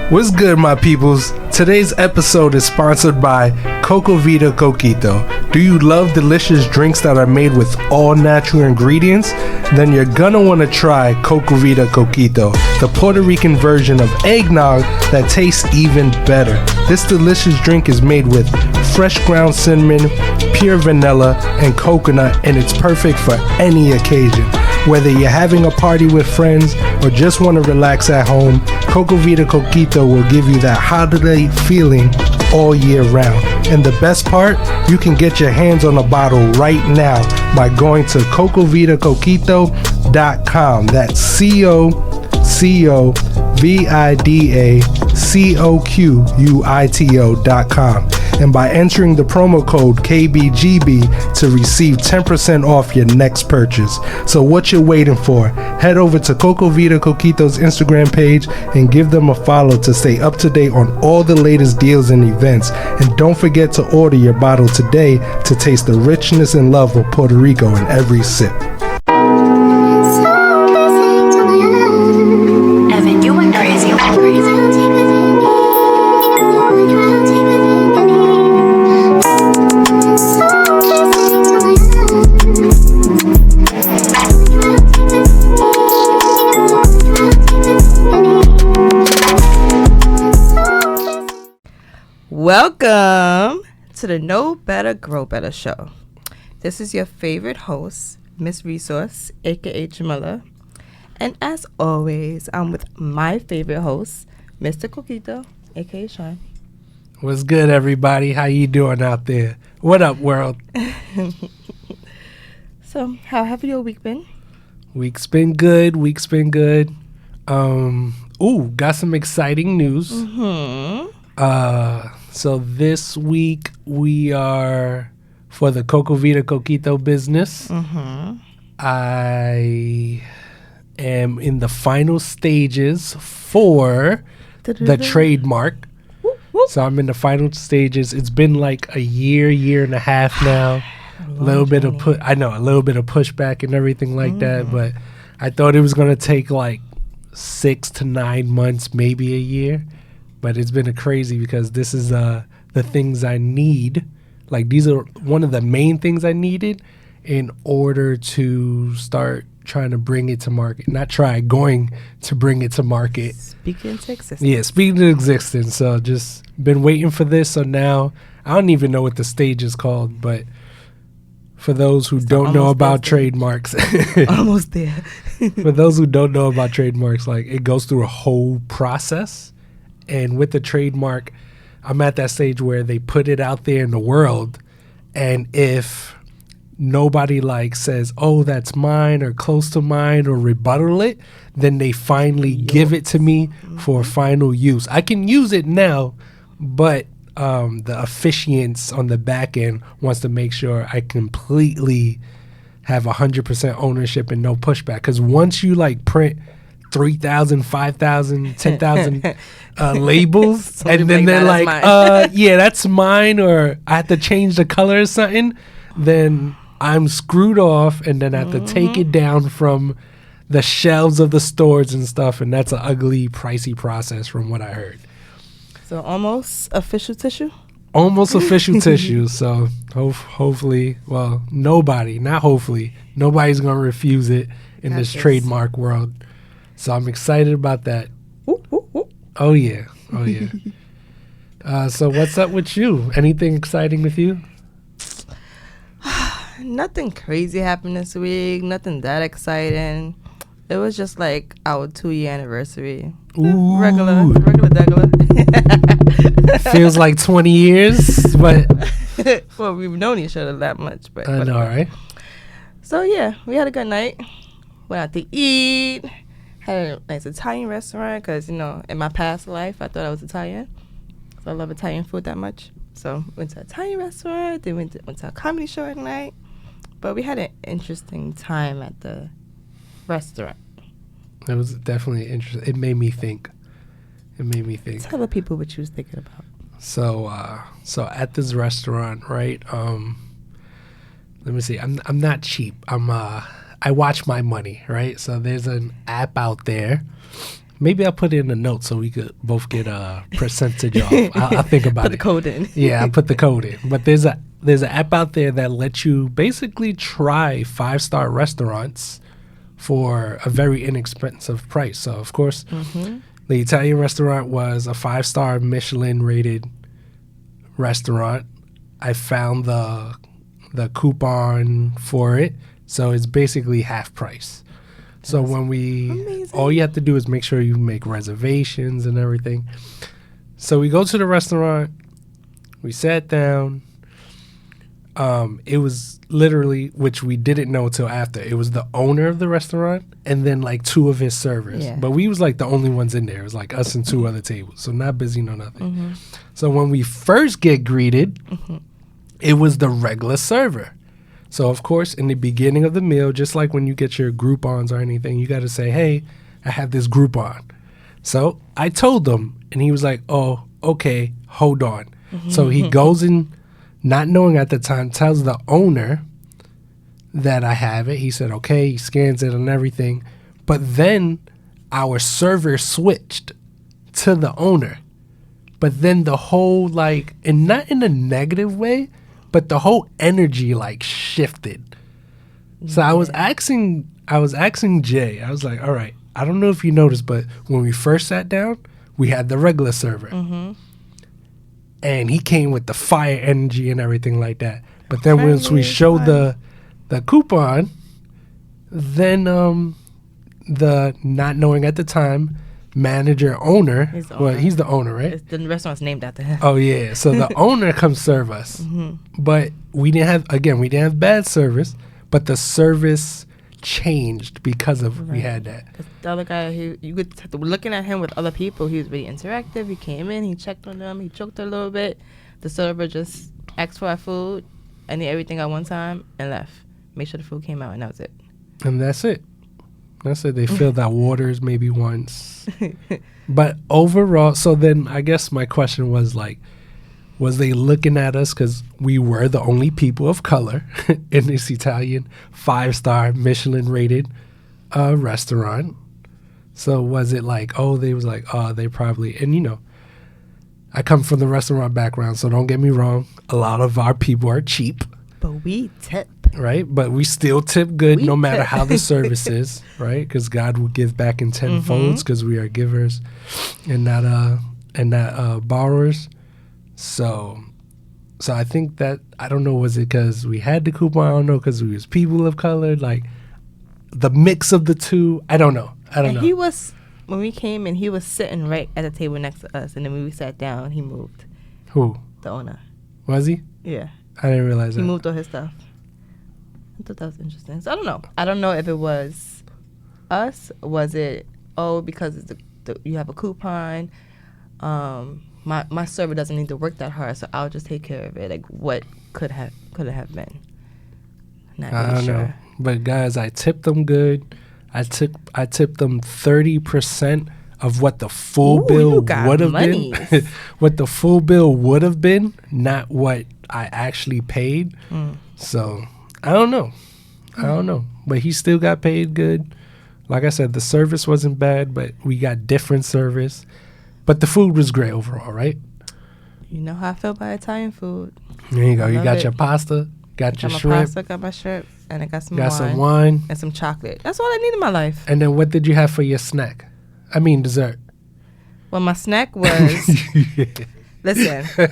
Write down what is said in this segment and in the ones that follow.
What's good, my peoples? Today's episode is sponsored by Coco Vida Coquito. Do you love delicious drinks that are made with all natural ingredients? Then you're gonna want to try Coco Vida Coquito, the Puerto Rican version of eggnog that tastes even better. This delicious drink is made with fresh ground cinnamon, pure vanilla, and coconut, and it's perfect for any occasion. Whether you're having a party with friends or just want to relax at home, Coco Vida Coquito will give you that holiday feeling all year round. And the best part, you can get your hands on a bottle right now by going to cocovidacoquito.com. That's COCOVIDACOQUITO.com. And by entering the promo code KBGB to receive 10% off your next purchase. So what you're waiting for? Head over to Coco Vida Coquito's Instagram page and give them a follow to stay up to date on all the latest deals and events. And don't forget to order your bottle today to taste the richness and love of Puerto Rico in every sip. Evan, you went crazy. Welcome to the Know Better, Grow Better show. This is your favorite host, Miss Resource, aka Jamila. And as always, I'm with my favorite host, Mr. Coquito, aka Sean. What's good, everybody? How you doing out there? What up, world? So, how have your week been? Week's been good. Got some exciting news. So this week we are for the Coco Vida Coquito business. I am in the final stages for the trademark. So I'm in the final stages. It's been like a year and a half now. A little bit of pushback and everything like that. But I thought it was gonna take like 6 to 9 months, maybe a year. But it's been a crazy because this is the things I need. Like these are one of the main things I needed in order to start trying to bring it to market. Going to bring it to market. Speaking into existence. Yeah, speaking to existence. So just been waiting for this. So now I don't even know what the stage is called, but for those who don't know about trademarks. Almost there. For those who don't know about trademarks, like it goes through a whole process. And with the trademark, I'm at that stage where they put it out there in the world. And if nobody like says, oh, that's mine or close to mine or rebuttal it, then they finally give it to me for final use. I can use it now, but the officiants on the back end wants to make sure I completely have 100% ownership and no pushback. Because once you like print 3,000, 5,000, 10,000 labels, and then they're like, yeah, that's mine, or I have to change the color or something, then I'm screwed off, and then I have to take it down from the shelves of the stores and stuff, and that's an ugly, pricey process from what I heard. So almost official tissue? Almost official tissue, so hopefully, well, nobody's going to refuse it in this trademark world. So I'm excited about that. Oh yeah. So what's up with you? Anything exciting with you? Nothing crazy happened this week. Nothing that exciting. It was just like our 2-year anniversary. Ooh. Regular. Feels like 20 years, but well, we've known each other that much, but I know, right? So yeah, we had a good night. Went out to eat. Had a nice Italian restaurant because, in my past life, I thought I was Italian. So I love Italian food that much. So went to an Italian restaurant. Then went to a comedy show at night. But we had an interesting time at the restaurant. It was definitely interesting. It made me think. Tell the people what you was thinking about. So at this restaurant, right? Let me see. I'm not cheap. I watch my money, right? So there's an app out there Maybe I'll put it in the notes so we could both get a percentage off. I'll think about Put it. the code in. Yeah, I put the code in. But there's an app out there that lets you basically try 5-star restaurants for a very inexpensive price. So of course, the Italian restaurant was a 5-star Michelin rated restaurant. I found the coupon for it, so it's basically half price. So when all you have to do is make sure you make reservations and everything. So we go to the restaurant, we sat down. It was literally, which we didn't know till after, it was the owner of the restaurant and then like 2 of his servers. Yeah. But we was like the only ones in there. It was like us and 2 other tables. So not busy, no nothing. So when we first get greeted, it was the regular server. So, of course, in the beginning of the meal, just like when you get your Groupons or anything, you got to say, hey, I have this Groupon. So I told him, and he was like, oh, okay, hold on. So he goes in, not knowing at the time, tells the owner that I have it. He said, okay, he scans it and everything. But then our server switched to the owner. But then the whole, like, and not in a negative way, but the whole energy like shifted. So I was asking Jay, I was like, all right, I don't know if you noticed, but when we first sat down, we had the regular server. And he came with the fire energy and everything like that. But then once we showed the coupon, then the not knowing at the time owner, he's the owner, right? The restaurant's named after him. Oh yeah, so the owner comes serve us, but we didn't have bad service, but the service changed because of we had that. The other guy, looking at him with other people, he was really interactive. He came in, he checked on them, he joked a little bit. The server just asked for our food, and ate everything at one time and left. Make sure the food came out, and that was it. And that's it. They filled our waters maybe once. But overall, so then I guess my question was like, was they looking at us because we were the only people of color in this Italian 5-star Michelin rated restaurant? So was it like, oh, they was like, oh, they probably, and you know, I come from the restaurant background, so don't get me wrong. A lot of our people are cheap. But we tip. Right, but we still tip good no matter how the service is, right? Because God will give back in 10 folds because we are givers and not borrowers. So I think that, I don't know, was it because we had the coupon? I don't know, because we was people of color, like the mix of the two. I don't know. He was, when we came in, he was sitting right at the table next to us, and then when we sat down, he moved. Who? The owner. Was he? Yeah. I didn't realize that. He moved all his stuff. I thought that was interesting. So I don't know. I don't know if it was us. Was it, because it's you have a coupon. My server doesn't need to work that hard, so I'll just take care of it. Like, what could have been. Not really I don't know. But guys, I tipped them good. I tipped them 30% of what the full bill would have been. What the full bill would have been, not what I actually paid. So I don't know. But he still got paid good. Like I said, the service wasn't bad, but we got different service. But the food was great overall, right? You know how I feel about Italian food. There you go. You got your pasta, got your shrimp. Got my shrimp, and I got some wine. And some chocolate. That's all I need in my life. And then what did you have for your snack? I mean dessert. Well, my snack was... Listen.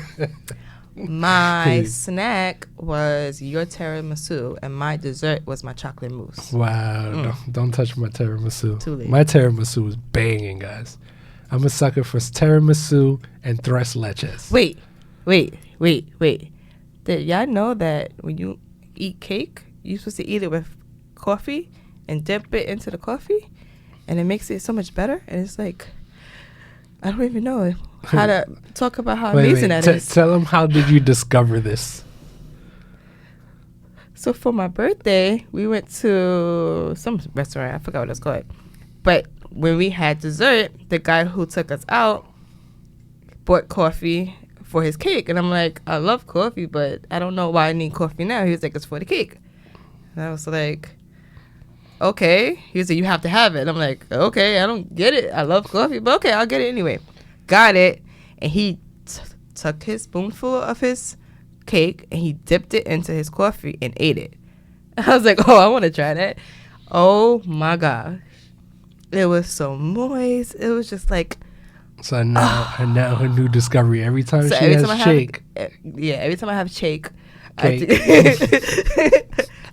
My snack was your tiramisu, and my dessert was my chocolate mousse. Wow. Don't touch my tiramisu. Too late. My tiramisu is banging, guys. I'm a sucker for tiramisu and tres leches. Wait. Did y'all know that when you eat cake, you're supposed to eat it with coffee and dip it into the coffee? And it makes it so much better. And it's like, I don't even know how to talk about how amazing that is. Tell them, how did you discover this? So for my birthday, we went to some restaurant. I forgot what it's called. But when we had dessert, the guy who took us out bought coffee for his cake. And I'm like, I love coffee, but I don't know why I need coffee now. He was like, it's for the cake. And I was like, okay. He said, you have to have it. I'm like, okay, I don't get it. I love coffee, but okay, I'll get it anyway. Got it. And he took his spoonful of his cake and he dipped it into his coffee and ate it. I was like, oh, I want to try that. Oh my gosh. It was so moist. It was just like. So now a new discovery. Every time So she every has time I shake. every time I have shake, Cake.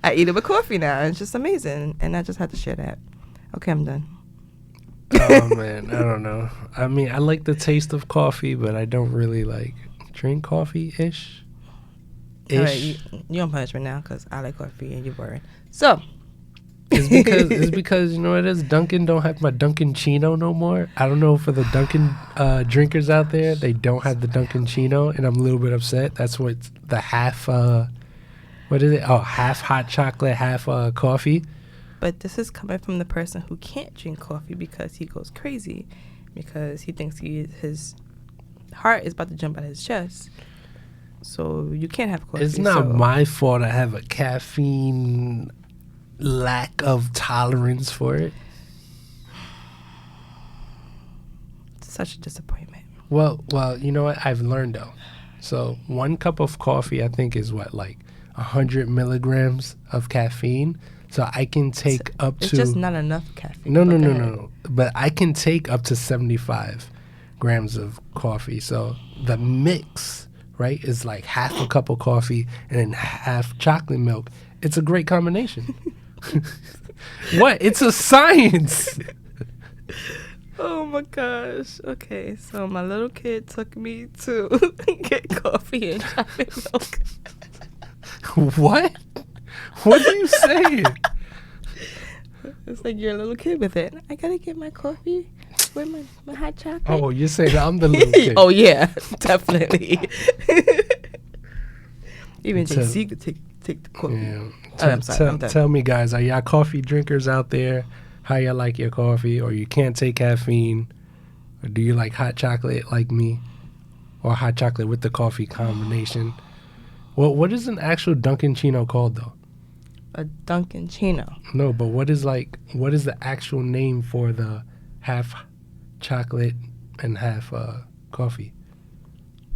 I eat it with coffee now. It's just amazing. And I just had to share that. Okay, I'm done. Oh, man. I don't know. I mean, I like the taste of coffee, but I don't really like drink coffee-ish. All right, you're on punishment now because I like coffee and you're boring. So. It's because you know what it is? Dunkin' don't have my Dunkin' Chino no more. I don't know for the Dunkin' drinkers out there, they don't have the Dunkin' Chino, and I'm a little bit upset. That's what the half, what is it? Oh, half hot chocolate, half coffee. But this is coming from the person who can't drink coffee because he goes crazy, because he thinks his heart is about to jump out of his chest. So you can't have coffee. It's not my fault I have a caffeine lack of tolerance for it. Such a disappointment. Well, you know what? I've learned though. So 1 cup of coffee, I think, is what, like 100 milligrams of caffeine. So I can take up to. It's just not enough caffeine. No. But I can take up to 75 grams of coffee. So the mix, right, is like half a cup of coffee and then half chocolate milk. It's a great combination. What? It's a science. Oh my gosh. Okay, so my little kid took me to get coffee and chocolate milk. What? What are you saying? It's like you're a little kid with it. I gotta get my coffee with my hot chocolate. Oh, you're saying I'm the little kid. Oh yeah, definitely. Even JC could take the coffee. Yeah. I'm sorry, I'm done. Tell me, guys, are y'all coffee drinkers out there? How y'all like your coffee? Or you can't take caffeine? Or do you like hot chocolate like me? Or hot chocolate with the coffee combination? Well, what is an actual Dunkin' Chino called, though? A Dunkin' Chino. No, but what is the actual name for the half chocolate and half coffee?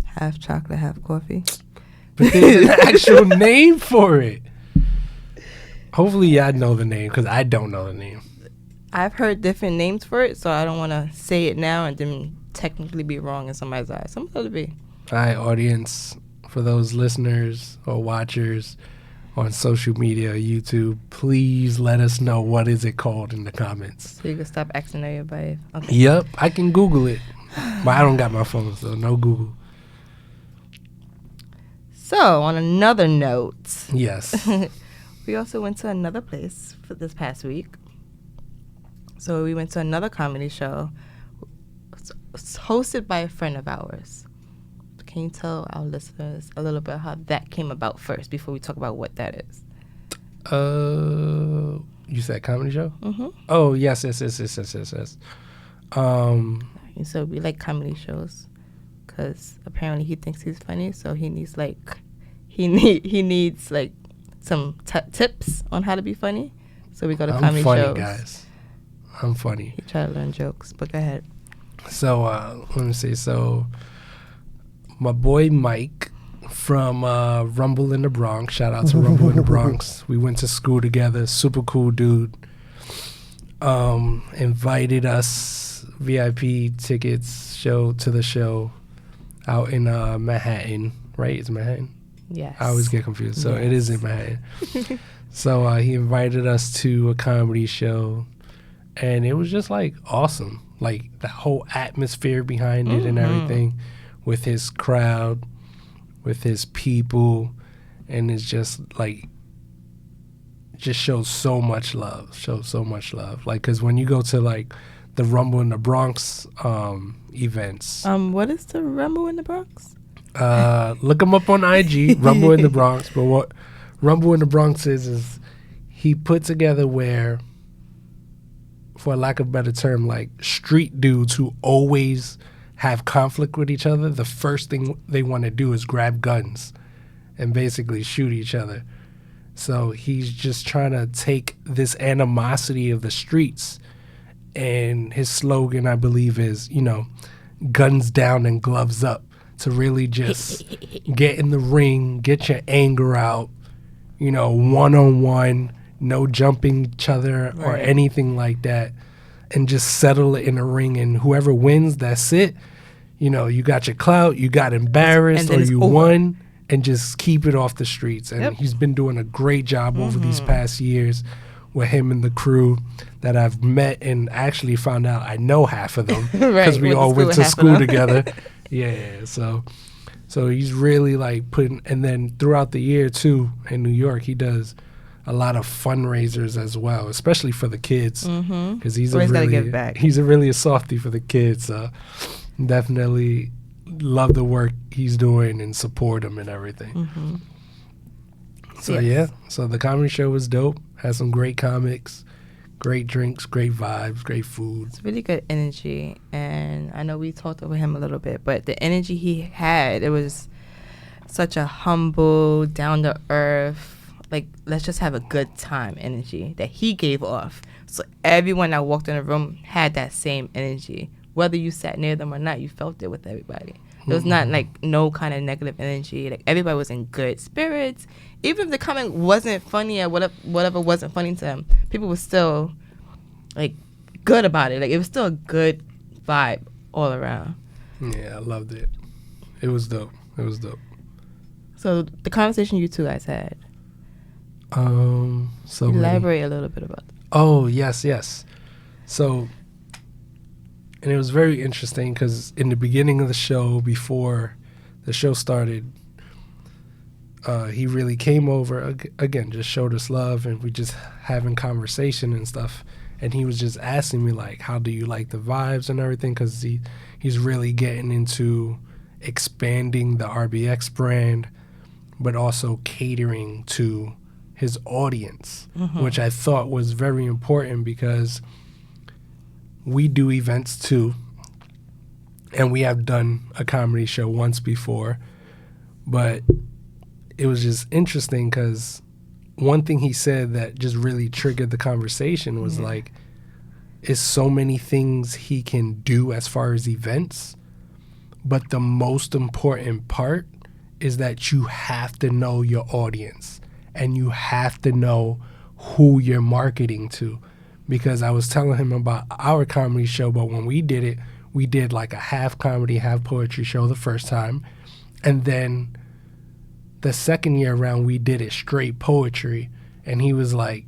Half chocolate, half coffee. But there's an actual name for it. Hopefully y'all know the name, because I don't know the name. I've heard different names for it, so I don't want to say it now and then technically be wrong in somebody's eyes. Somebody be. All right, audience, for those listeners or watchers on social media, YouTube, please let us know what is it called in the comments. So you can stop asking everybody. Okay. Yep, I can Google it. But I don't got my phone, so no Google. So, on another note. Yes. We also went to another place for this past week. So we went to another comedy show. It's hosted by a friend of ours. Can you tell our listeners a little bit how that came about first before we talk about what that is? You said comedy show? Mm-hmm. Oh, yes. And so we like comedy shows because apparently he thinks he's funny, so he needs some tips on how to be funny. So we go to comedy shows. I'm funny, guys. I'm funny. He tried to learn jokes, but go ahead. So, let me see. So, my boy Mike from Rumble in the Bronx. Shout out to Rumble in the Bronx. We went to school together. Super cool dude. Invited us VIP tickets to the show out in Manhattan. Right? It's Manhattan? Yes. I always get confused. So it is in Manhattan. So he invited us to a comedy show, and it was just like awesome. Like the whole atmosphere behind it and everything, with his crowd, with his people, and it's just like, just shows so much love. Like, because when you go to like the Rumble in the Bronx events. What is the Rumble in the Bronx? Look him up on IG, Rumble in the Bronx. But what Rumble in the Bronx is he put together where, for lack of a better term, like street dudes who always have conflict with each other. The first thing they want to do is grab guns and basically shoot each other. So he's just trying to take this animosity of the streets, and his slogan, I believe, is, guns down and gloves up, to really just get in the ring, get your anger out, one-on-one, no jumping each other or anything like that, and just settle it in a ring. And whoever wins, that's it. You got your clout, you got embarrassed, or you won, and just keep it off the streets. And he's been doing a great job over these past years with him and the crew that I've met, and actually found out I know half of them because we all went to school together. Yeah, so he's really like putting, and then throughout the year too in New York, he does a lot of fundraisers as well, especially for the kids, because he's a really a softie for the kids. So definitely love the work he's doing and support him and everything. So so the comedy show was dope. Had some great comics, great drinks, great vibes, great food. It's really good energy, and I know we talked over him a little bit, but the energy he had, it was such a humble, down to earth, like, let's just have a good time energy that he gave off. So everyone that walked in the room had that same energy. Whether you sat near them or not, you felt it with everybody. There was not like no kind of negative energy. Like, everybody was in good spirits. Even if the comic wasn't funny or whatever wasn't funny to them, people were still like good about it. Like, it was still a good vibe all around. Yeah, I loved it. It was dope. So the conversation you two guys had. So elaborate a little bit about that. Oh, yes. So, and it was very interesting because in the beginning of the show, before the show started, he really came over, again, just showed us love, and we just having conversation and stuff. And he was just asking me, like, how do you like the vibes and everything? Because he's really getting into expanding the RBX brand, but also catering to his audience, which I thought was very important, because we do events too, and we have done a comedy show once before, but it was just interesting because one thing he said that just really triggered the conversation was like, it's so many things he can do as far as events, but the most important part is that you have to know your audience and you have to know who you're marketing to. Because I was telling him about our comedy show, but when we did like a half comedy, half poetry show the first time. And then the second year around, we did it straight poetry. And he was like,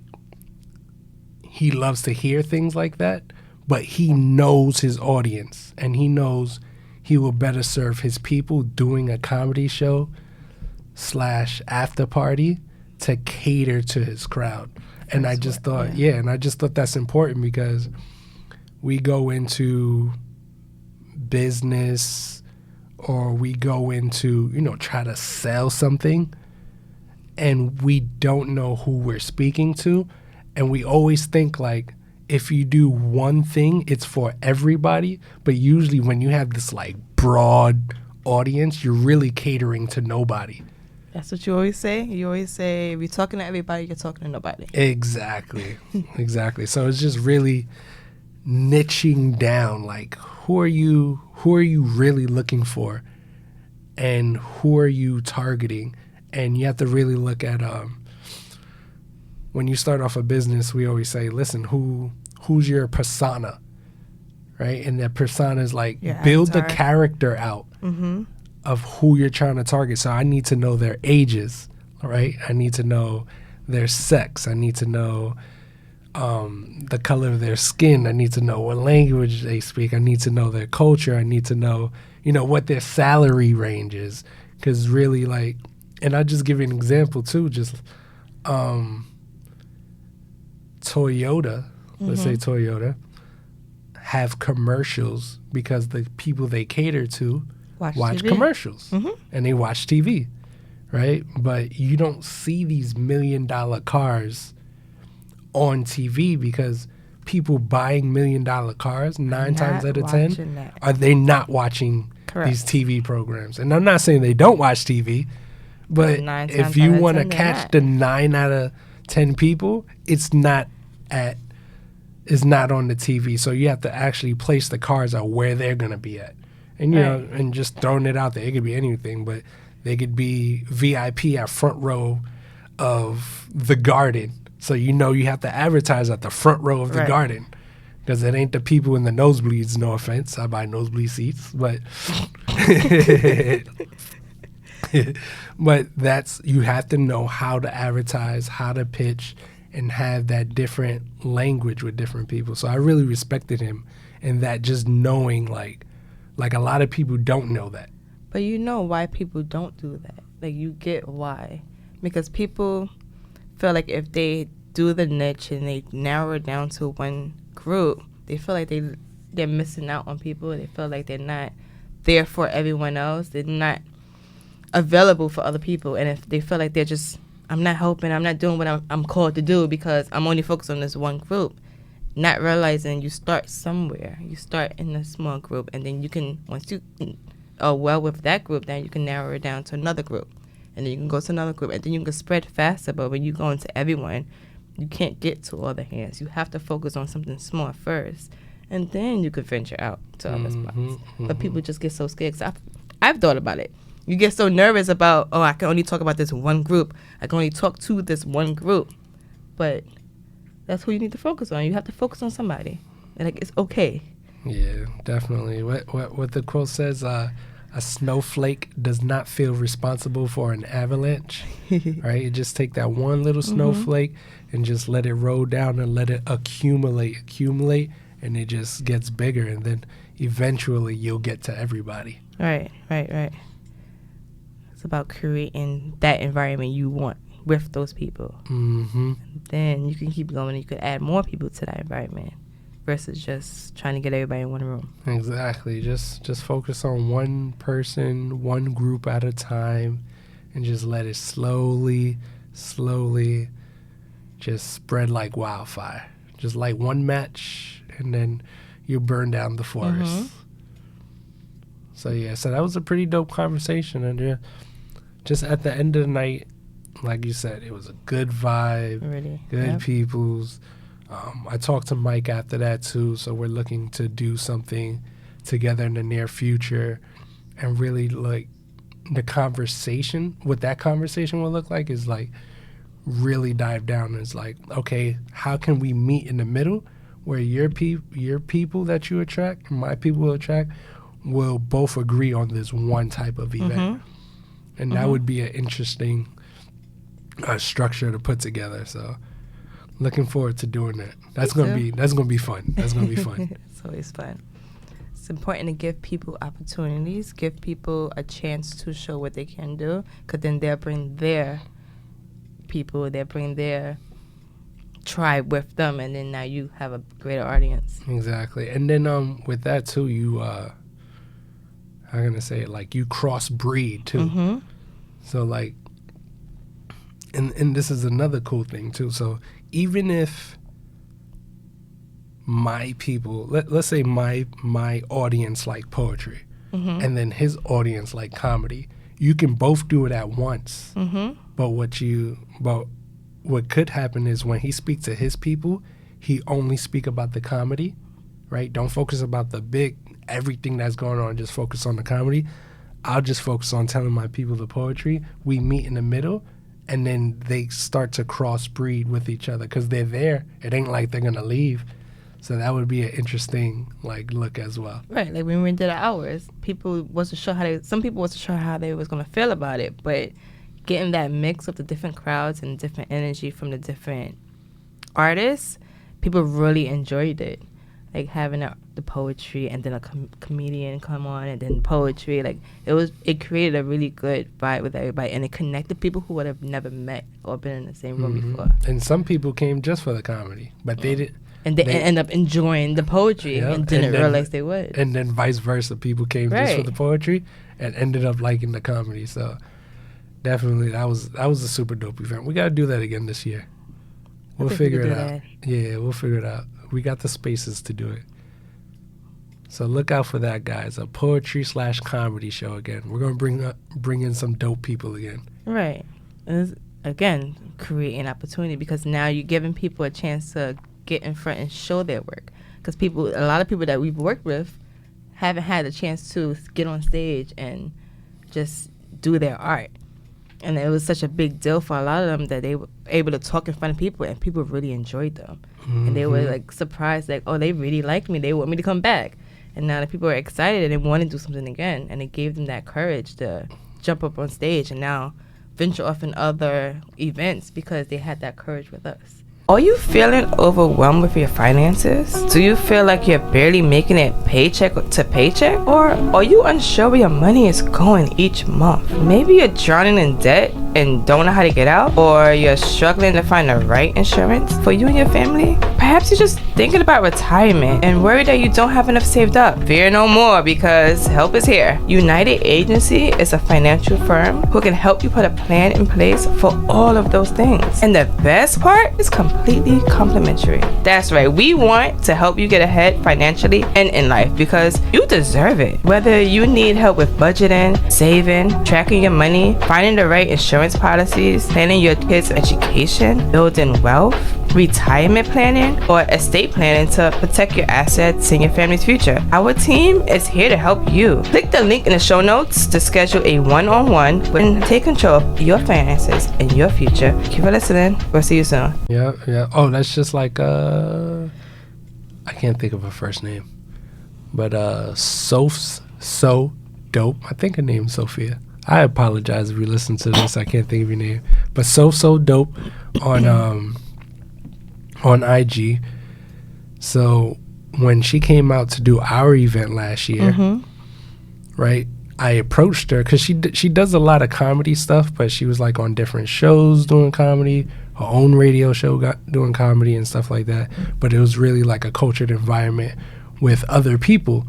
he loves to hear things like that, but he knows his audience, and he knows he will better serve his people doing a comedy show / after party to cater to his crowd. And I just thought, that's important, because we go into business or we go into, try to sell something, and we don't know who we're speaking to. And we always think like, if you do one thing, it's for everybody. But usually when you have this like broad audience, you're really catering to nobody. That's what you always say. You always say, if you're talking to everybody, you're talking to nobody. Exactly. So it's just really niching down, like, who are you really looking for, and who are you targeting? And you have to really look at, when you start off a business, we always say, listen, who's your persona, right? And that persona is like, build the character out of who you're trying to target. So I need to know their ages, right? I need to know their sex. I need to know the color of their skin. I need to know what language they speak. I need to know their culture. I need to know, what their salary range is. Because really, like, and I'll just give you an example too, just Toyota, let's say Toyota, have commercials because the people they cater to watch commercials and they watch TV, right? But you don't see these $1 million cars on TV because people buying $1 million cars 9 times out of 10 are they not watching these TV programs. And I'm not saying they don't watch TV, But Nine if times you out of want to 10 they're catch not. the 9 out of 10 people, it's not on the TV. So you have to actually place the cards out where they're gonna be at, and you know, and just throwing it out there. It could be anything, but they could be VIP at front row of the Garden. So you know you have to advertise at the front row of the Right. Garden. Because it ain't the people in the nosebleeds, no offense. I buy nosebleed seats, but but that's, you have to know how to advertise, how to pitch, and have that different language with different people. So I really respected him in that, just knowing like a lot of people don't know that. But you know why people don't do that. Like, you get why. Because people feel like if they do the niche and they narrow it down to one group, they feel like they're missing out on people. They feel like they're not there for everyone else. They're not available for other people. And if they feel like they're just, I'm not helping, I'm not doing what I'm called to do because I'm only focused on this one group, not realizing you start somewhere. You start in a small group, and then you can, once you are well with that group, then you can narrow it down to another group. And then you can go to another group, and then you can spread faster. But when you go into everyone, you can't get to all the hands. You have to focus on something small first, and then you could venture out to other spots. But people just get so scared. 'Cause I've thought about it. You get so nervous about, I can only talk about this one group. I can only talk to this one group. But that's who you need to focus on. You have to focus on somebody. And like, it's okay. Yeah, definitely. What the quote says, a snowflake does not feel responsible for an avalanche, right? You just take that one little snowflake and just let it roll down and let it accumulate, and it just gets bigger, and then eventually you'll get to everybody. Right. It's about creating that environment you want with those people. Mm-hmm. Then you can keep going. You could add more people to that environment versus just trying to get everybody in one room. Exactly. Just focus on one person, one group at a time, and just let it slowly just spread like wildfire. Just like one match, and then you burn down the forest. So that was a pretty dope conversation, and just at the end of the night, like you said, it was a good vibe, Really. good peoples. I talked to Mike after that too, so we're looking to do something together in the near future, and really like what that conversation will look like is like really dive down. It's like, okay, how can we meet in the middle where your people that you attract and my people will attract will both agree on this one type of event. And that would be an interesting structure to put together. So looking forward to doing that. That's gonna be fun. That's gonna be fun. It's always fun. It's important to give people opportunities, give people a chance to show what they can do, because then they'll bring their people, they'll bring their tribe with them, and then now you have a greater audience. Exactly. And then with that too, you how can I say it, like you crossbreed too. So like, and this is another cool thing too. So even if my people, let's say my audience like poetry, and then his audience like comedy, you can both do it at once. But what could happen is when he speaks to his people, he only speak about the comedy, right? Don't focus about the big everything that's going on. Just focus on the comedy. I'll just focus on telling my people the poetry. We meet in the middle, and then they start to crossbreed with each other because they're there. It ain't like they're gonna leave. So that would be an interesting like look as well. Right, like when we did ours, some people wasn't sure how they was gonna feel about it, but getting that mix of the different crowds and different energy from the different artists, people really enjoyed it. Like having the poetry and then a comedian come on and then poetry, like it created a really good vibe with everybody, and it connected people who would have never met or been in the same room before. And some people came just for the comedy, but they didn't. And they end up enjoying the poetry and didn't realize they would. And then vice versa, people came just for the poetry and ended up liking the comedy. So definitely that was a super dope event. We got to do that again this year. We'll figure it out. Yeah, we'll figure it out. We got the spaces to do it. So look out for that, guys. A poetry/comedy show again. We're gonna bring in some dope people again. Right. And it's, again, creating opportunity, because now you're giving people a chance to get in front and show their work. Because a lot of people that we've worked with haven't had a chance to get on stage and just do their art. And it was such a big deal for a lot of them that they were able to talk in front of people, and people really enjoyed them. Mm-hmm. And they were like surprised, like, oh, they really like me. They want me to come back. And now the people are excited and they want to do something again. And it gave them that courage to jump up on stage and now venture off in other events because they had that courage with us. Are you feeling overwhelmed with your finances? Do you feel like you're barely making it paycheck to paycheck? Or are you unsure where your money is going each month? Maybe you're drowning in debt and don't know how to get out? Or you're struggling to find the right insurance for you and your family? Perhaps you're just thinking about retirement and worried that you don't have enough saved up. Fear no more, because help is here. United Agency is a financial firm who can help you put a plan in place for all of those things. And the best part is completely complimentary. That's right, we want to help you get ahead financially and in life, because you deserve it. Whether you need help with budgeting, saving, tracking your money, finding the right insurance policies, planning your kids' education, building wealth, retirement planning, or estate planning to protect your assets and your family's future, our team is here to help you. Click the link in the show notes to schedule a one-on-one and take control of your finances and your future. Keep on listening. We'll see you soon. Yeah. Oh, that's just like I can't think of her first name, but so dope. I think her name's Sophia. I apologize if you listen to this. I can't think of your name, but so dope on IG. So when she came out to do our event last year, right, I approached her because she does a lot of comedy stuff, but she was like on different shows doing comedy, her own radio show doing comedy and stuff like that. But it was really like a cultured environment with other people.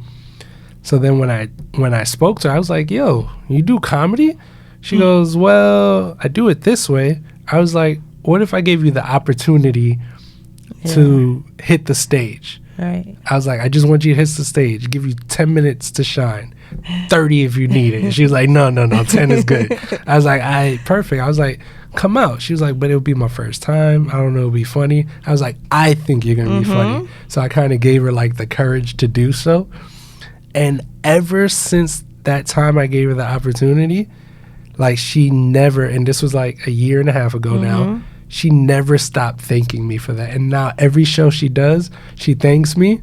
So then when I spoke to her, I was like, yo, you do comedy? She goes, well, I do it this way. I was like, what if I gave you the opportunity to hit the stage? Right. I was like, I just want you to hit the stage, give you 10 minutes to shine, 30 if you need it. And she was like, no, 10 is good. I was like, perfect. I was like, come out. She was like, but it'll be my first time. I don't know, it'll be funny. I was like, I think you're going to be funny. So I kind of gave her like the courage to do so. And ever since that time I gave her the opportunity, like she never, and this was like a year and a half ago now, she never stopped thanking me for that. And now every show she does, she thanks me,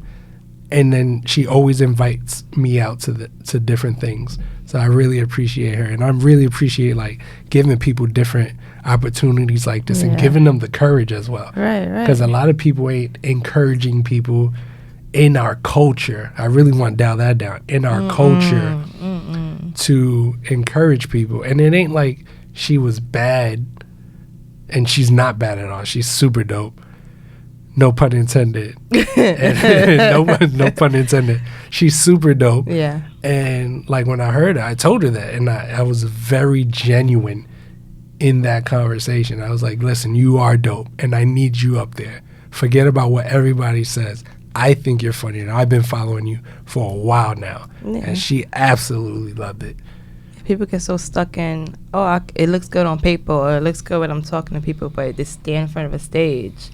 and then she always invites me out to different things. So I really appreciate her, and I really appreciate like giving people different opportunities like this and giving them the courage as well. Right. Because a lot of people ain't encouraging people in our culture. I really want to dial that down. In our culture to encourage people. And it ain't like she was bad, and she's not bad at all. She's super dope. No pun intended. No pun intended. She's super dope. Yeah. And like when I heard her, I told her that, and I was very genuine in that conversation. I was like, listen, you are dope, and I need you up there. Forget about what everybody says. I think you're funny, and I've been following you for a while now. Yeah. And she absolutely loved it. People get so stuck in, it looks good on paper, or it looks good when I'm talking to people, but they stand in front of a stage,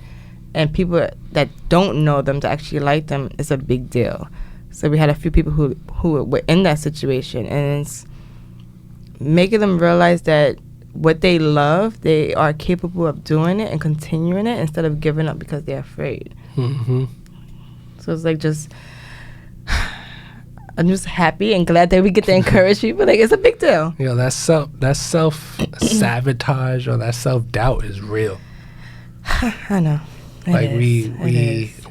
and people that don't know them to actually like them is a big deal. So we had a few people who were in that situation, and it's making them realize that what they love, they are capable of doing it and continuing it instead of giving up because they're afraid. So it's like I'm just happy and glad that we get to encourage people. Like, it's a big deal. Yeah, that self sabotage or that self-doubt is real. I know. Like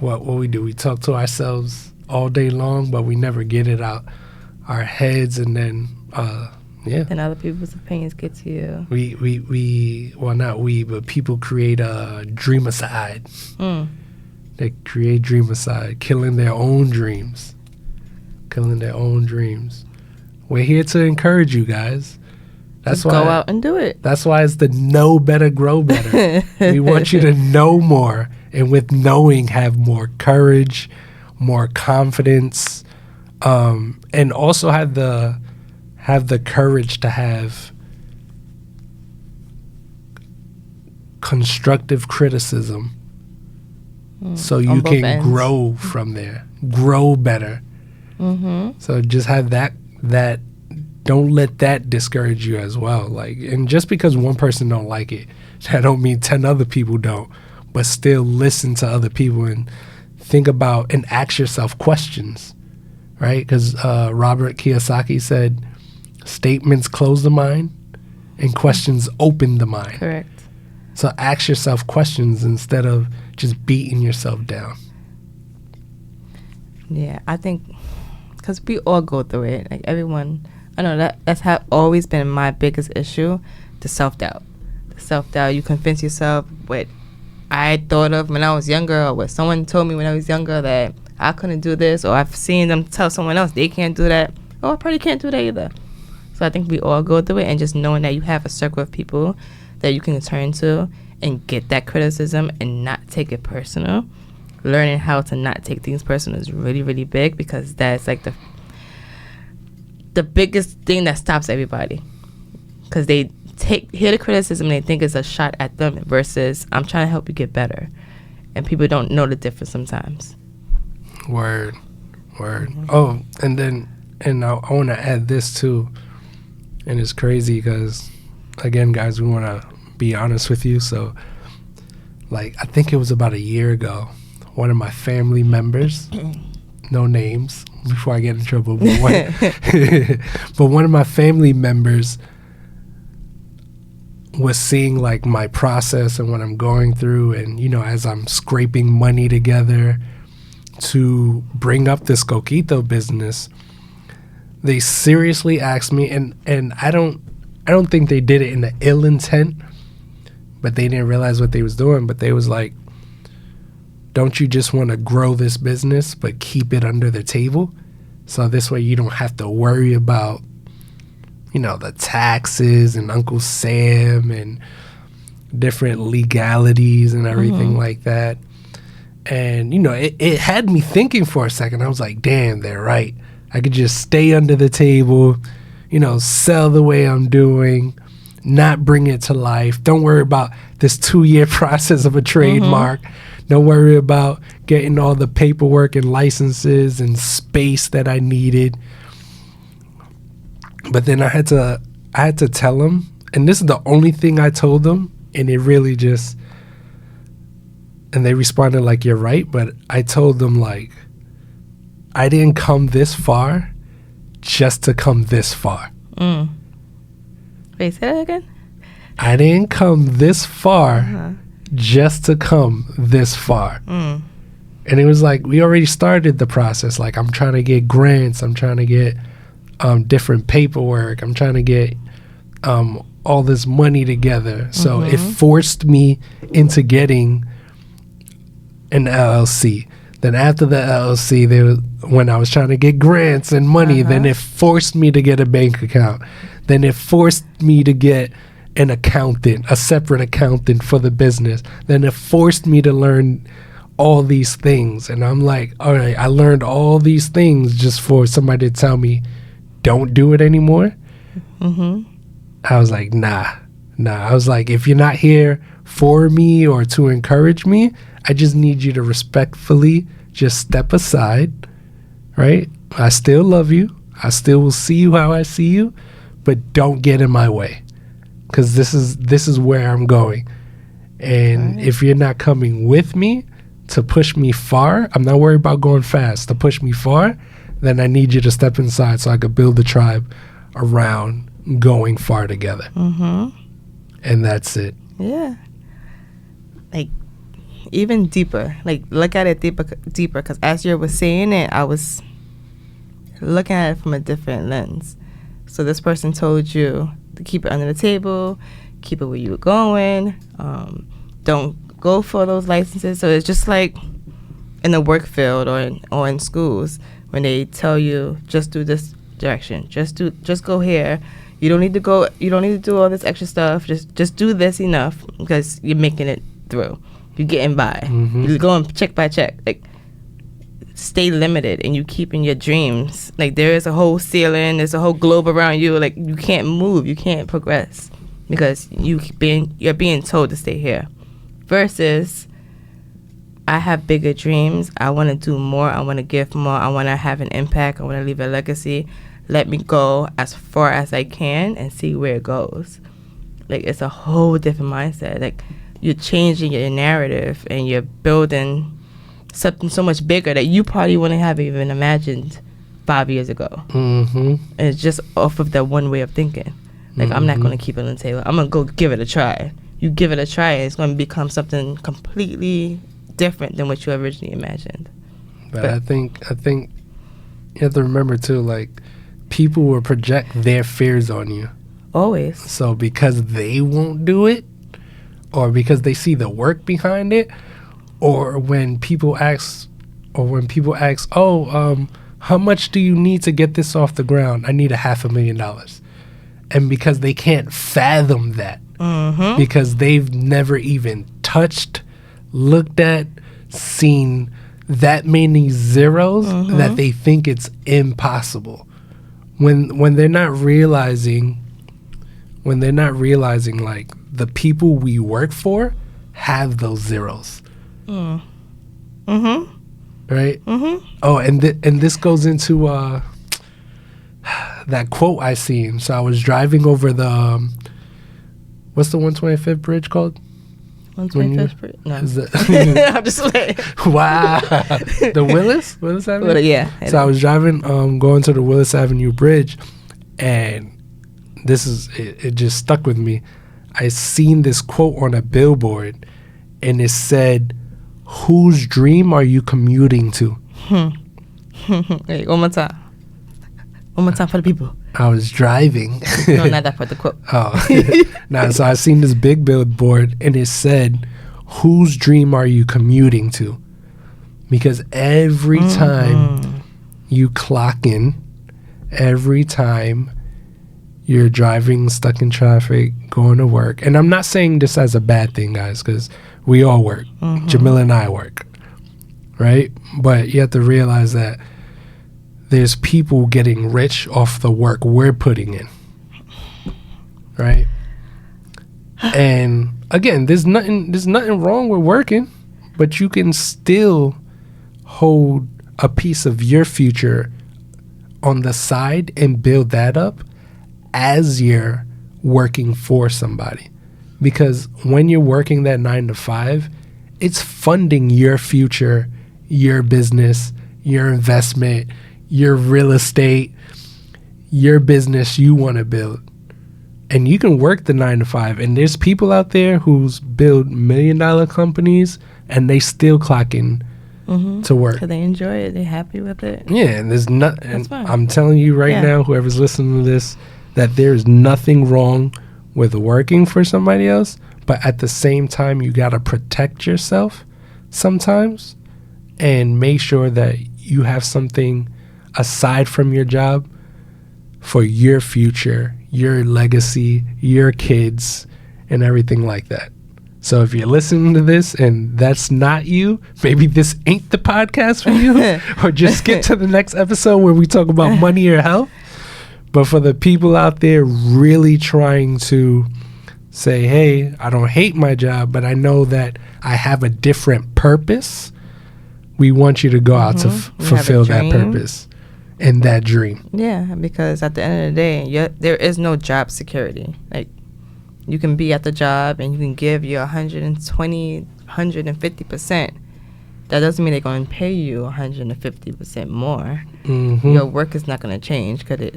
what we do, we talk to ourselves all day long, but we never get it out our heads, and then and other people's opinions get to you. But people create a dreamicide. They create dreamicide, killing their own dreams. We're here to encourage you guys. That's why go out and do it. That's why it's the know better, grow better. We want you to know more, and with knowing, have more courage, more confidence, And also have the courage to have constructive criticism, so you can ends. grow from there, grow better. So just have that don't let that discourage you as well. Like, and just because one person don't like it, that don't mean 10 other people don't. But still listen to other people and think about and ask yourself questions, right? Because Robert Kiyosaki said, statements close the mind and questions open the mind. Correct. So ask yourself questions instead of just beating yourself down. Yeah, I think because we all go through it. Like everyone, I know that's always been my biggest issue, the self-doubt. The self-doubt, you convince yourself what I thought of when I was younger, or what someone told me when I was younger that I couldn't do this, or I've seen them tell someone else they can't do that. Oh, I probably can't do that either. So I think we all go through it, and just knowing that you have a circle of people that you can turn to and get that criticism and not take it personal. Learning how to not take things personal is really, really big, because that's like the biggest thing that stops everybody. Because they hear the criticism and they think it's a shot at them versus I'm trying to help you get better. And people don't know the difference sometimes. Word. Oh, and I want to add this too. And it's crazy because, again, guys, we want to be honest with you. So, like, I think it was about a year ago, one of my family members, no names before I get in trouble, but one of my family members was seeing like my process and what I'm going through, and as I'm scraping money together to bring up this coquito business, they seriously asked me, and I don't think they did it in an ill intent, but they didn't realize what they was doing. But they was like, don't you just want to grow this business but keep it under the table, so this way you don't have to worry about the taxes and Uncle Sam and different legalities and everything like that. And it had me thinking for a second. I was like, damn, they're right. I could just stay under the table, sell the way I'm doing, not bring it to life. Don't worry about this 2-year process of a trademark. Don't worry about getting all the paperwork and licenses and space that I needed. But then I had to tell them, and this is the only thing I told them, and it really just, and they responded like, you're right. But I told them, like, I didn't come this far just to come this far. Wait, say that again? I didn't come this far just to come this far. And it was like, we already started the process. Like, I'm trying to get grants. I'm trying to get different paperwork. I'm trying to get all this money together. So it forced me into getting an LLC. Then after the LLC, when I was trying to get grants and money, then it forced me to get a bank account. Then it forced me to get an accountant, a separate accountant for the business. Then it forced me to learn all these things. And I'm like, all right, I learned all these things just for somebody to tell me, don't do it anymore. I was like, nah. I was like, if you're not here for me or to encourage me, I just need you to respectfully just step aside, right? I still love you. I still will see you how I see you, but don't get in my way, because this is where I'm going. And if you're not coming with me to push me far, I'm not worried about going fast, to push me far, then I need you to step inside so I could build the tribe around going far together. And that's it. Yeah. Like, even deeper. Like, look at it deeper. Because as you were saying it, I was looking at it from a different lens. So this person told you to keep it under the table, keep it where you were going, don't go for those licenses. So it's just like in the work field or in schools, when they tell you just do this direction, just go here. You don't need to do all this extra stuff. Just do this enough, because you're making it through. You're getting by. You're going check by check. Like, stay limited and you keep in your dreams. Like, there is a whole ceiling, there's a whole globe around you. Like, you can't move, you can't progress because you're being told to stay here. Versus, I have bigger dreams. I want to do more. I want to give more. I want to have an impact. I want to leave a legacy. Let me go as far as I can and see where it goes. Like, it's a whole different mindset. Like, you're changing your narrative and you're building something so much bigger that you probably wouldn't have even imagined 5 years ago. Mm-hmm. And it's just off of that one way of thinking. Like, I'm not going to keep it on the table. I'm going to go give it a try. You give it a try, it's going to become something completely different than what you originally imagined. But I think you have to remember too, like, people will project their fears on you. Always. So because they won't do it, or because they see the work behind it, or when people ask, oh, how much do you need to get this off the ground? I need $500,000. And because they can't fathom that, because they've never even touched, looked at, seen that many zeros, that they think it's impossible. When they're not realizing, like, the people we work for have those zeros. Right? Oh, and this goes into that quote I seen. So I was driving over the what's the 125th bridge called? 125th bridge? No. I'm just like, wow. The Willis Avenue? Well, yeah. So I was driving, going to the Willis Avenue Bridge, and it just stuck with me. I seen this quote on a billboard, and it said, "Whose dream are you commuting to?" Hey, one more time. One more time for the people. I was driving. No, not that part, the quote. Oh. Nah, so I seen this big billboard, and it said, "Whose dream are you commuting to?" Because every time you clock in, every time you're driving, stuck in traffic, going to work. And I'm not saying this as a bad thing, guys, because we all work. Jamila and I work, right? But you have to realize that there's people getting rich off the work we're putting in, right? And again, there's nothing wrong with working, but you can still hold a piece of your future on the side and build that up as you're working for somebody. Because when you're working that 9 to 5, it's funding your future, your business, your investment, your real estate, your business you want to build. And you can work the 9 to 5. And there's people out there who's build $1 million companies and they still clock in to work. So they enjoy it. They're happy with it. Yeah, and there's nothing. I'm telling you right now, whoever's listening to this, that there's nothing wrong with working for somebody else. But at the same time, you got to protect yourself sometimes and make sure that you have something aside from your job for your future, your legacy, your kids, and everything like that. So if you're listening to this and that's not you, maybe this ain't the podcast for you, or just skip to the next episode where we talk about money or health. But for the people out there really trying to say, hey, I don't hate my job, but I know that I have a different purpose, we want you to go out to fulfill that purpose and that dream. Yeah, because at the end of the day, there is no job security. Like, you can be at the job and you can give your 120, 150%. That doesn't mean they're going to pay you 150% more. Your work is not going to change because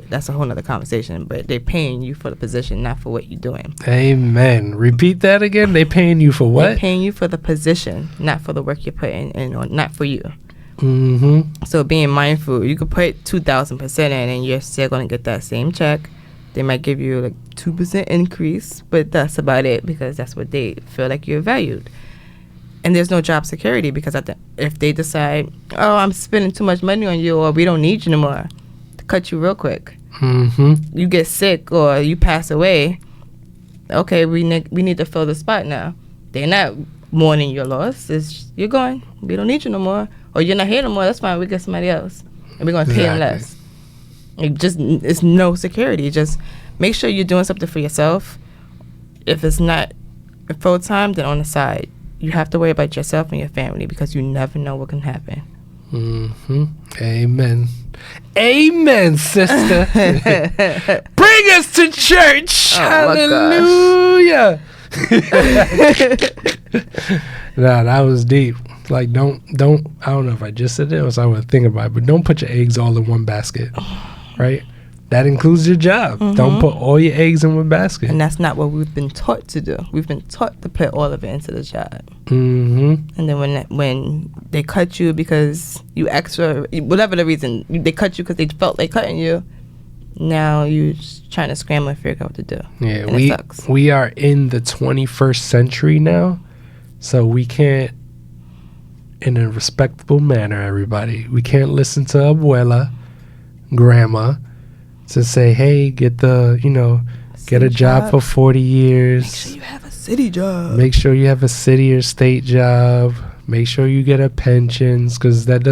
that's a whole nother conversation. But they're paying you for the position, not for what you're doing. Amen. Repeat that again. They're paying you for what? They're paying you for the position, not for the work you're putting in, or not for you. So being mindful, you could put 2,000% in and you're still going to get that same check. They might give you like 2% increase, but that's about it because that's what they feel like you're valued. And there's no job security because if they decide, oh, I'm spending too much money on you, or we don't need you anymore, to cut you real quick. You get sick or you pass away. Okay, we need to fill the spot now. They're not mourning your loss. Is you're going. We don't need you no more. Or you're not here no more. That's fine. We get somebody else. And we're going to pay them less. It's no security. Just make sure you're doing something for yourself. If it's not full time, then on the side. You have to worry about yourself and your family because you never know what can happen. Amen. Amen, sister. Bring us to church. Hallelujah. Nah, that was deep. Like, don't. I don't know if I just said it or I was thinking about it, but don't put your eggs all in one basket, right? That includes your job. Don't put all your eggs in one basket. And that's not what we've been taught to do. We've been taught to put all of it into the job. And then when they cut you because you asked for whatever the reason, they cut you because they felt like cutting you. Now you're trying to scramble and figure out what to do. Yeah, and it sucks. We are in the 21st century now, so we can't, in a respectable manner, everybody. We can't listen to abuela, grandma, to say, hey, get a job for 40 years. Make sure you have a city job. Make sure you have a city or state job. Make sure you get a pensions, because it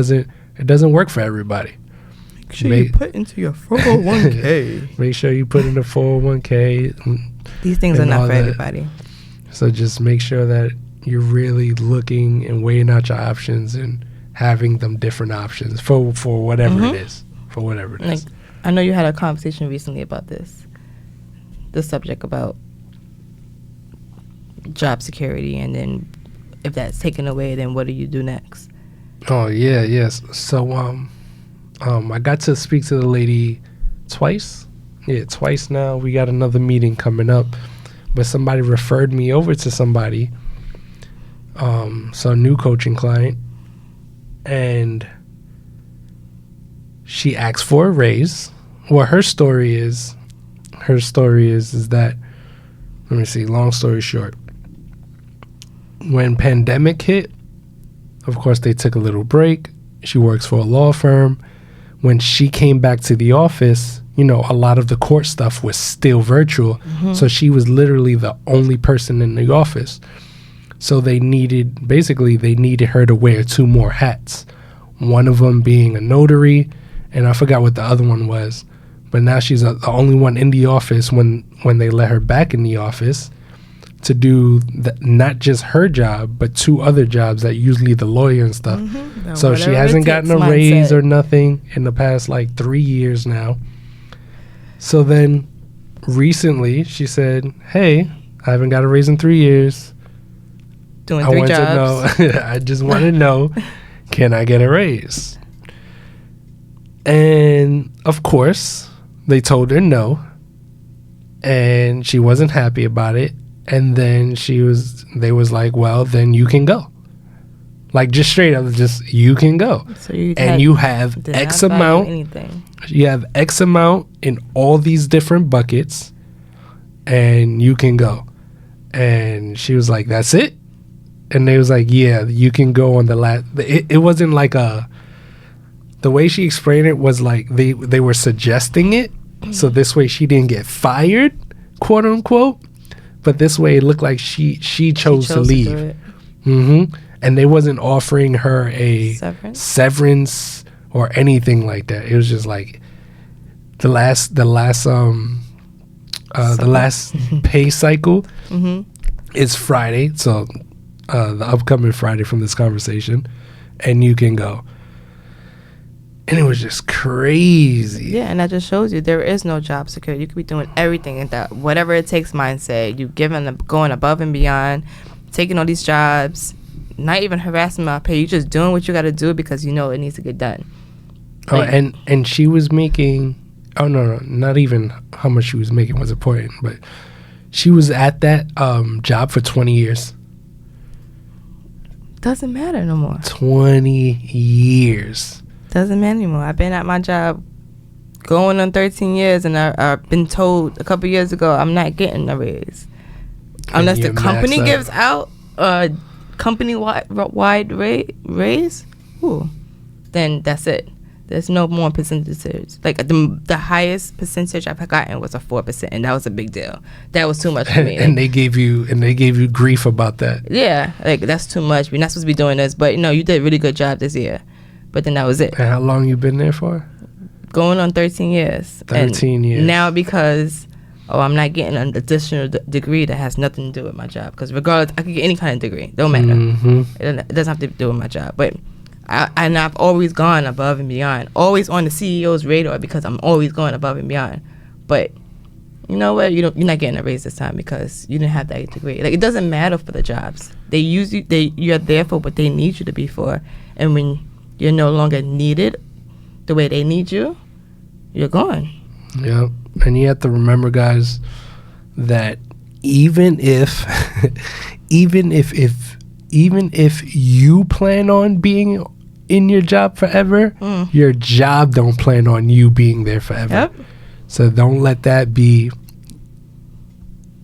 doesn't work for everybody. Make sure you put into your 401k. Make sure you put in a 401k. These things are not for everybody. So just make sure that you're really looking and weighing out your options and having them different options for whatever it is. For whatever it is. I know you had a conversation recently about this subject about job security, and then if that's taken away, then what do you do next? Oh yeah, yes. So I got to speak to the lady twice. Yeah, twice now. We got another meeting coming up, but somebody referred me over to somebody. So a new coaching client, and she asked for a raise. Well, her story is that, let me see, long story short, when pandemic hit, of course they took a little break. She works for a law firm. When she came back to the office, a lot of the court stuff was still virtual. So she was literally the only person in the office. So they needed her to wear 2 more hats. One of them being a notary, and I forgot what the other one was. But now she's the only one in the office when they let her back in the office to do not just her job, but 2 other jobs that usually the lawyer and stuff. So she hasn't gotten a raise or nothing in the past 3 years now. So then recently she said, hey, I haven't got a raise in 3 years. Doing 3 jobs. To know, I just want to know, can I get a raise? And of course, they told her no, and she wasn't happy about it. And then they was like, well, then you can go. Just straight up, you can go. So you have X amount. You have X amount in all these different buckets, and you can go. And she was like, that's it? And they was like, yeah, you can go on the last. It wasn't like the way she explained it was like they were suggesting it, so this way she didn't get fired, quote unquote. But this way it looked like she chose to leave. And they wasn't offering her a severance or anything like that. It was just like the last pay cycle is Friday, so the upcoming Friday from this conversation, and you can go. And it was just crazy. Yeah, and that just shows you there is no job security. You could be doing everything in that whatever it takes mindset. You going above and beyond, taking all these jobs, not even harassing my pay. You just doing what you got to do because you know it needs to get done. And she was making. Oh no, not even how much she was making was important, but she was at that job for 20 years. Doesn't matter no more. 20 years. Doesn't matter anymore. I've been at my job going on 13 years, and I've been told a couple years ago I'm not getting a raise unless the company gives out a company-wide raise. Then that's it. There's no more percentages. Like the highest percentage I've gotten was a 4%, and that was a big deal. That was too much for me. And they gave you grief about that. Yeah, like that's too much. We're not supposed to be doing this, but you did a really good job this year. But then that was it. And how long you been there for? Going on 13 years. 13 years. Now because I'm not getting an additional degree that has nothing to do with my job. Because regardless, I could get any kind of degree. Don't matter. Mm-hmm. It doesn't have to do with my job. But I've always gone above and beyond. Always on the CEO's radar because I'm always going above and beyond. But you know what? You're not getting a raise this time because you didn't have that degree. Like, it doesn't matter for the jobs. They use you. You're there for what they need you to be for. And when you're no longer needed the way they need you, you're gone. Yep. And you have to remember, guys, that even if you plan on being in your job forever, your job don't plan on you being there forever. Yep. So don't let that be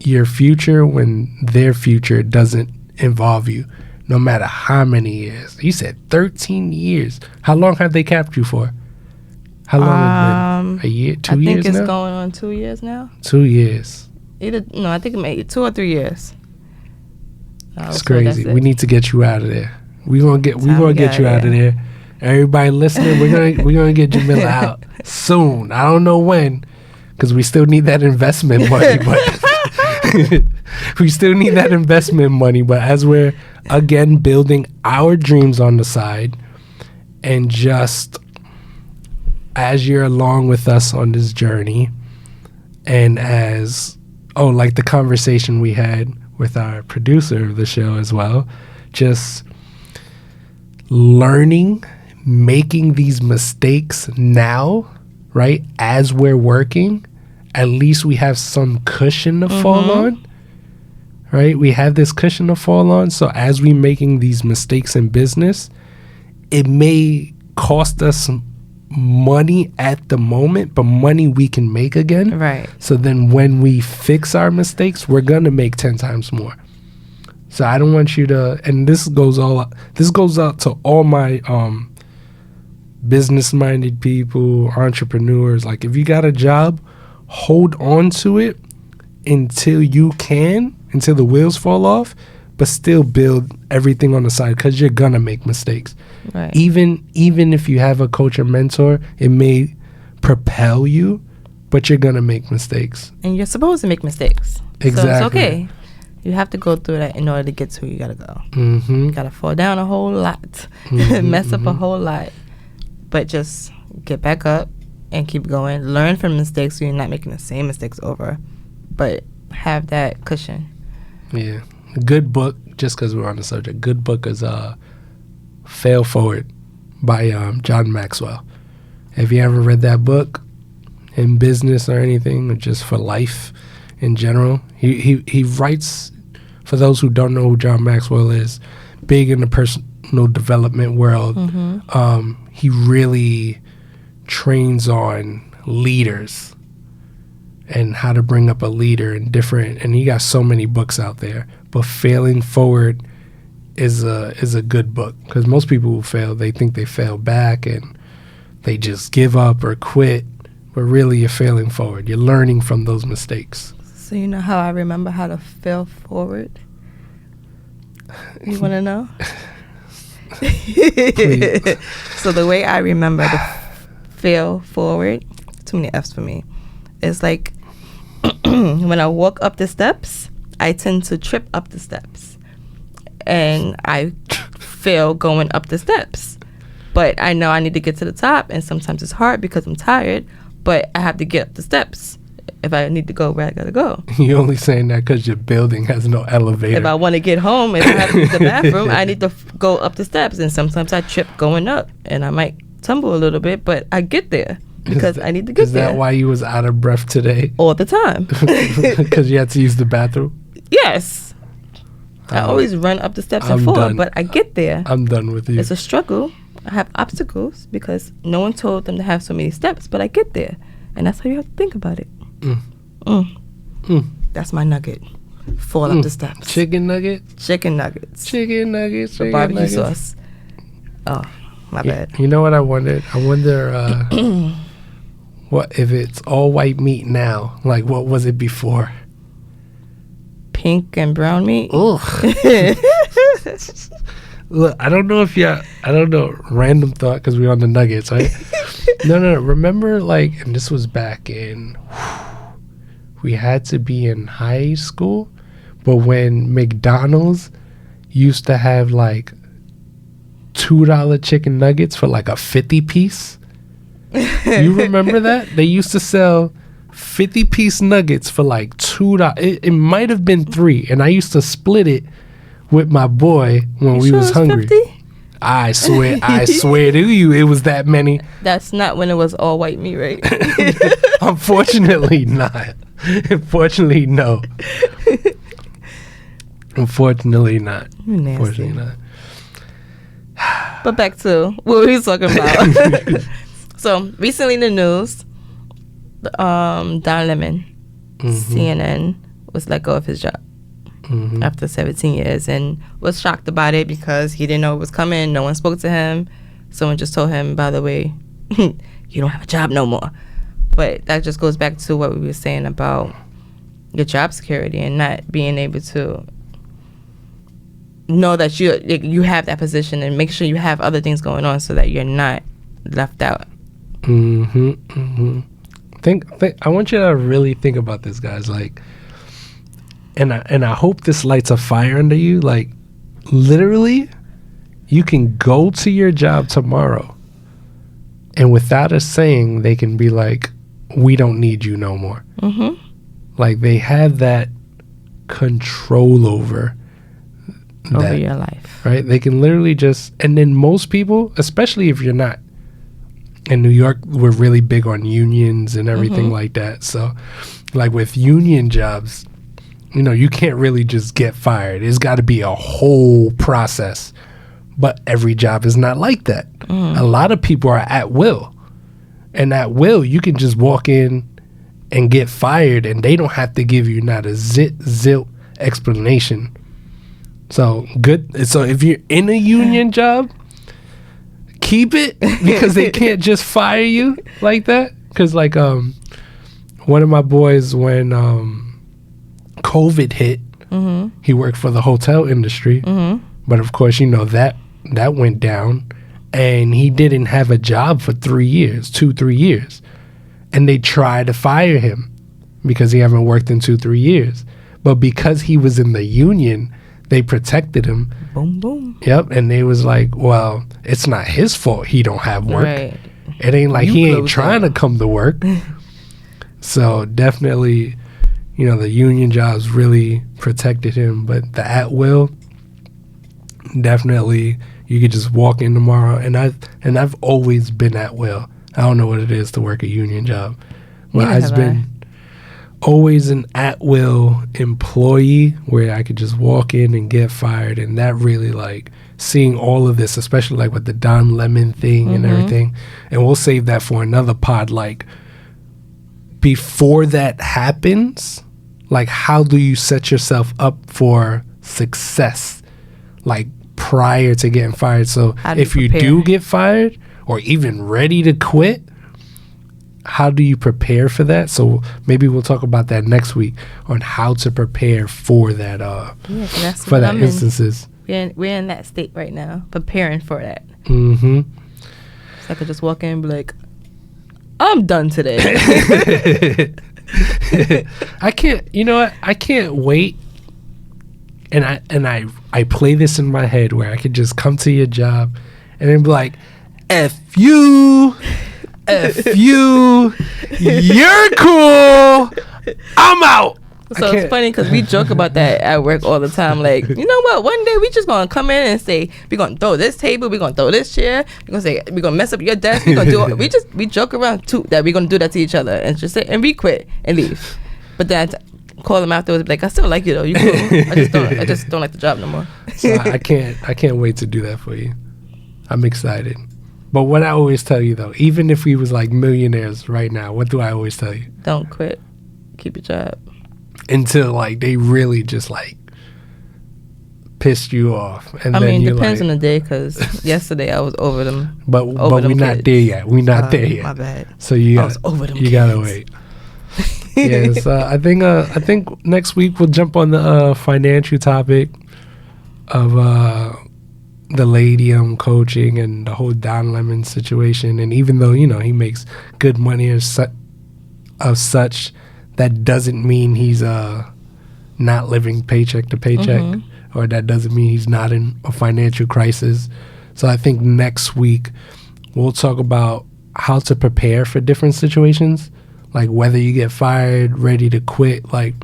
your future when their future doesn't involve you, no matter how many years. You said 13 years. How long have they capped you for? How long has it been? A year? 2 years now? I think it's going on 2 years now. 2 years. I think it may be 2 or 3 years. It's crazy. We need to get you out of there. We're gonna get you out of there. Everybody listening, we're gonna get Jamila out soon. I don't know when, because we still need that investment money. But we still need that investment money. But as we're again building our dreams on the side, and just as you're along with us on this journey, and like the conversation we had with our producer of the show as well, just learning, making these mistakes now, right? As we're working, at least we have some cushion to fall on, right? We have this cushion to fall on. So as we making these mistakes in business, it may cost us money at the moment, but money we can make again. Right. So then when we fix our mistakes, we're going to make 10 times more. So I don't want you to, and this goes out to all my business-minded people, entrepreneurs. Like, if you got a job, hold on to it until the wheels fall off, but still build everything on the side, because you're going to make mistakes. Right. Even if you have a coach or mentor, it may propel you, but you're going to make mistakes. And you're supposed to make mistakes. Exactly. So it's okay. You have to go through that in order to get to where you got to go. Mm-hmm. You got to fall down a whole lot, mess up a whole lot, but just get back up and keep going. Learn from mistakes so you're not making the same mistakes over, but have that cushion. Yeah. A good book, just because we're on the subject, good book is Fail Forward by John Maxwell. If you ever read that book in business or anything, or just for life in general, he writes, for those who don't know who John Maxwell is, big in the personal development world. He really trains on leaders and how to bring up a leader and he got so many books out there. But Failing Forward is a good book, because most people who fail, they think they fail back and they just give up or quit. But really, you're failing forward. You're learning from those mistakes. So you know how I remember how to fail forward? You want to know? Please. So the way I remember to fail forward, too many F's for me. It's like when I walk up the steps, I tend to trip up the steps, and I fail going up the steps. But I know I need to get to the top, and sometimes it's hard because I'm tired, but I have to get up the steps if I need to go where I gotta go. You're only saying that because your building has no elevator. If I want to get home, if I have to use the bathroom, I need to go up the steps, and sometimes I trip going up, and I might tumble a little bit, but I get there. Because I need to get there. Is that why you was out of breath today? All the time. Because you had to use the bathroom? Yes. I always run up the steps and fall, but I get there. I'm done with you. It's a struggle. I have obstacles because no one told them to have so many steps, but I get there. And that's how you have to think about it. That's my nugget. Fall up the steps. Chicken nugget? Chicken nuggets. Chicken nuggets. The barbecue sauce. Oh. My bad. You know what I wondered? I wonder what if it's all white meat now? Like, what was it before? Pink and brown meat. Ugh. Look, I don't know. Random thought because we're on the Nuggets, right? No. Remember, like, and this was back in. We had to be in high school, but when McDonald's used to have like $2 chicken nuggets for like a 50 piece. You remember that? They used to sell 50-piece nuggets for like $2. It might have been $3, and I used to split it with my boy when we was hungry. 50? I swear to you, it was that many. That's not when it was all white meat, right? Unfortunately not. Unfortunately, no. Unfortunately not. Nasty. Unfortunately not. But back to what we was talking about. So recently in the news, Don Lemon, CNN, was let go of his job after 17 years and was shocked about it because he didn't know it was coming. No one spoke to him. Someone just told him, by the way, you don't have a job no more. But that just goes back to what we were saying about your job security and not being able to know that you have that position and make sure you have other things going on so that you're not left out. Think. I want you to really think about this, guys. Like, and I hope this lights a fire under you. Like, literally, you can go to your job tomorrow, and without us saying, they can be like, "We don't need you no more." Like, they have that control over your life, right? They can literally just, and then most people, especially if you're not in New York, we're really big on unions and everything like that. So, like with union jobs, you know, you can't really just get fired. It's got to be a whole process. But every job is not like that. A lot of people are at will, and at will, you can just walk in and get fired, and they don't have to give you not a zit explanation. So good. So if you're in a union job, keep it, because they can't just fire you like that. Because like one of my boys, when COVID hit, he worked for the hotel industry, but of course, you know, that went down, and he didn't have a job for 3 years, and they tried to fire him because he haven't worked in 2-3 years. But because he was in the union, they protected him. Boom, boom. Yep. And they was like, well, it's not his fault he don't have work. Right. It ain't like he ain't trying to come to work. So definitely, you know, the union jobs really protected him. But the at will, definitely, you could just walk in tomorrow. And I've always been at will. I don't know what it is to work a union job. But I've been always an at-will employee where I could just walk in and get fired. And that really, like, seeing all of this, especially like with the Don Lemon thing and everything, and we'll save that for another pod. Like, before that happens, like, how do you set yourself up for success, like, prior to getting fired? So if you do get fired or even ready to quit, how do you prepare for that? So maybe we'll talk about that next week on how to prepare for that. For that instances. We're in that state right now, preparing for that. So I could just walk in and be like, I'm done today. I can't. You know what? I can't wait. And I play this in my head where I could just come to your job and then be like, F you. F you, you're cool, I'm out. So it's funny because we joke about that at work all the time. Like, you know what? One day we just gonna come in and say we're gonna throw this table, we're gonna throw this chair, we're gonna say we're gonna mess up your desk, we're gonna do. We joke around too that we're gonna do that to each other and just say and we quit and leave. But then I call them afterwards, be like, I still like you though. You cool? I just don't like the job no more. So I can't wait to do that for you. I'm excited. But what I always tell you, though, even if we was like millionaires right now, what do I always tell you? Don't quit. Keep your job. Until like they really just like pissed you off, and I then mean, you depends like, on the day, because yesterday I was over them. but we're not kids. there yet. We're not there yet. My bad. So you I was over them you gotta kids. wait. Yes, I think next week we'll jump on the financial topic of the lady I'm coaching and the whole Don Lemon situation. And even though he makes good money of such, that doesn't mean he's not living paycheck to paycheck, or that doesn't mean he's not in a financial crisis. So I think next week we'll talk about how to prepare for different situations, like whether you get fired, ready to quit, like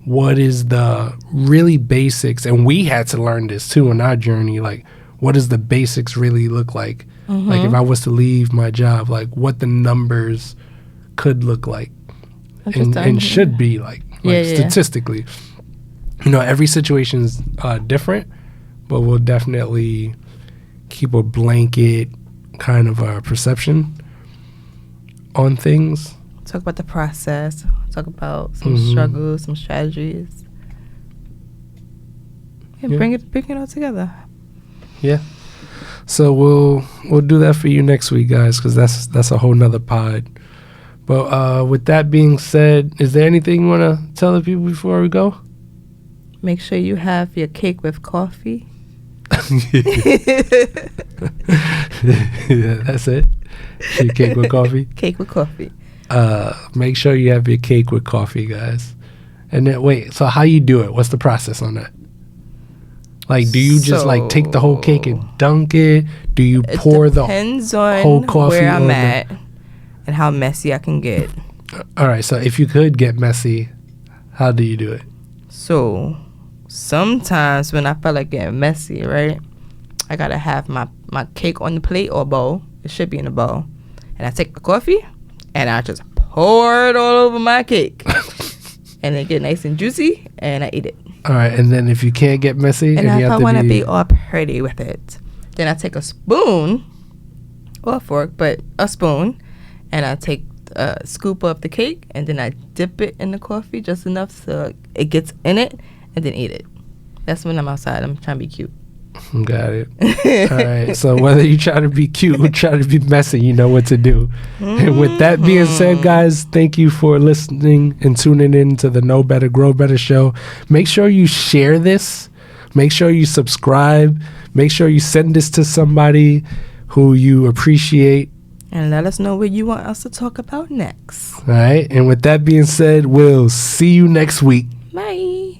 what is the really basics. And we had to learn this too in our journey, like what does the basics really look like? Like if I was to leave my job, like what the numbers could look like and should be like statistically. Every situation's different, but we'll definitely keep a blanket kind of perception on things. Talk about the process. Talk about some struggles, some strategies. And bring it all together. Yeah. So we'll do that for you next week, guys, because that's a whole nother pod. But with that being said, is there anything you want to tell the people before we go? Make sure you have your cake with coffee. Yeah, that's it. Your cake with coffee. Cake with coffee. Make sure you have your cake with coffee, guys. And then wait, so how you do it? What's the process on that? Like, do you just like take the whole cake and dunk it? Do you pour the whole coffee where I'm at and how messy I can get? All right, so if you could get messy, how do you do it? So sometimes when I feel like getting messy, right, I gotta have my cake on the plate or bowl. It should be in a bowl. And I take the coffee and I just pour it all over my cake. And it get nice and juicy and I eat it. All right, and then if you can't get messy, and you if have I to want to be all pretty with it, then I take a spoon or a fork, but a spoon, and I take a scoop of the cake, and then I dip it in the coffee just enough so it gets in it, and then eat it. That's when I'm outside. I'm trying to be cute. Got it. All right. So whether you try to be cute or try to be messy, you know what to do. And with that being said, guys, thank you for listening and tuning in to the Know Better, Grow Better show. Make sure you share this. Make sure you subscribe. Make sure you send this to somebody who you appreciate. And let us know what you want us to talk about next. All right. And with that being said, we'll see you next week. Bye.